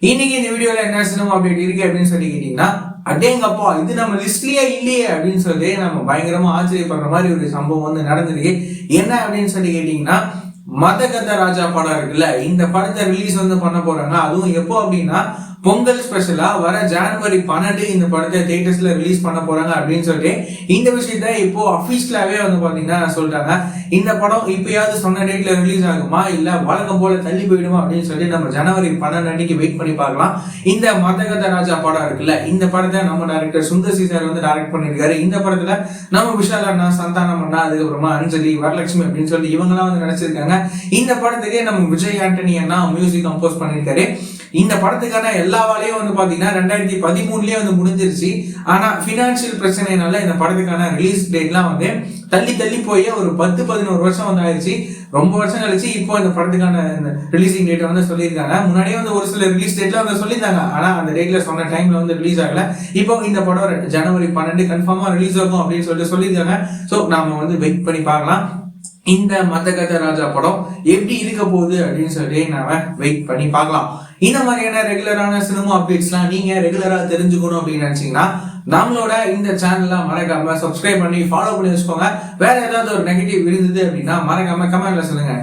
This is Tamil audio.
இன்னைக்கு இந்த வீடியோல என்ன சினிமா அப்டேட் இருக்கு அப்படின்னு சொல்லி கேட்டீங்கன்னா, அடேங்கப்பா இது நம்ம லிஸ்ட்லயே இல்லையே அப்படின்னு சொல்லி நம்ம பயங்கரமா ஆச்சரியப்படுற மாதிரி ஒரு சம்பவம் வந்து நடந்திருக்கு. என்ன அப்படின்னு சொல்லி கேட்டீங்கன்னா, மதகத ராஜா படம் இருக்குல்ல, இந்த படத்தை ரிலீஸ் வந்து பண்ண போறாங்க. அதுவும் எப்போ அப்படின்னா பொங்கல் ஸ்பெஷலா வர ஜனவரி 12 இந்த படத்தை தியேட்டர்ஸ்ல ரிலீஸ் பண்ண போறாங்க அப்படின்னு சொல்லிட்டு இந்த விஷயத்த இப்போ அபிஷியலாவே வந்து பாத்தீங்கன்னா சொல்றாங்க. இந்த படம் இப்பயாவது சொன்ன டேட்ல ரிலீஸ் ஆகுமா இல்ல வழக்கம் போல தள்ளி போயிடுமா அப்படின்னு சொல்லி நம்ம ஜனவரி 12 அன்னைக்கு வெயிட் பண்ணி பார்க்கலாம். இந்த மதகத ராஜா படம் இருக்குல்ல, இந்த படத்தை நம்ம டைரக்டர் சுந்தர் சி சார் வந்து டைரக்ட் பண்ணிருக்காரு. இந்த படத்துல நம்ம விஷால் அண்ணா, சந்தானம் அண்ணா, அதுக்கப்புறமா அஞ்சலி, வரலட்சுமி அப்படின்னு சொல்லி இவங்கெல்லாம் வந்து நடிச்சிருக்காங்க. இந்த படத்துக்கே நம்ம விஜய் ஆண்டனி அண்ணா மியூசிக் கம்போஸ் பண்ணிருக்காரு. இந்த படத்துக்கான எல்லா வேலையும் வந்து பாத்தீங்கன்னா 2013லயே வந்து முடிஞ்சிருச்சு. ஆனா பினான்சியல் பிரச்சனைனால இந்த படத்துக்கான ரிலீஸ் டேட்லாம் வந்து தள்ளி போய் ஒரு 10-11 வருஷம் வந்து ஆயிடுச்சு. ரொம்ப வருஷம் கழிச்சு இப்போ இந்த படத்துக்கான ரிலீசிங் டேட் வந்து சொல்லியிருக்காங்க. முன்னாடியே வந்து ஒரு சில ரிலீஸ் டேட்ல வந்து சொல்லியிருந்தாங்க. ஆனா அந்த டேட்ல சொன்ன டைம்ல வந்து ரிலீஸ் ஆகல. இப்போ இந்த படம் ஜனவரி 12 கன்ஃபார்மா ரிலீஸ் ஆகும் அப்படின்னு சொல்லிட்டு சொல்லியிருக்காங்க. சோ நாம வந்து வெயிட் பண்ணி பார்க்கலாம். இந்த மதகத ராஜா படம் எப்படி இருக்க போகுது அப்படின்னு சொல்லி நாம வெயிட் பண்ணி பார்க்கலாம். இந்த மாதிரியான ரெகுலரான சினிமா அப்டேட்ஸ்லாம் நீங்க ரெகுலரா தெரிஞ்சுக்கணும் அப்படின்னு நினைச்சீங்கன்னா நம்மளோட இந்த சேனல்ல மறக்காம சப்ஸ்கிரைப் பண்ணி ஃபாலோ பண்ணி வச்சுக்கோங்க. வேற ஏதாவது ஒரு நெகட்டிவ் இருந்தது அப்படின்னா மறக்காம கமெண்ட்ல சொல்லுங்க.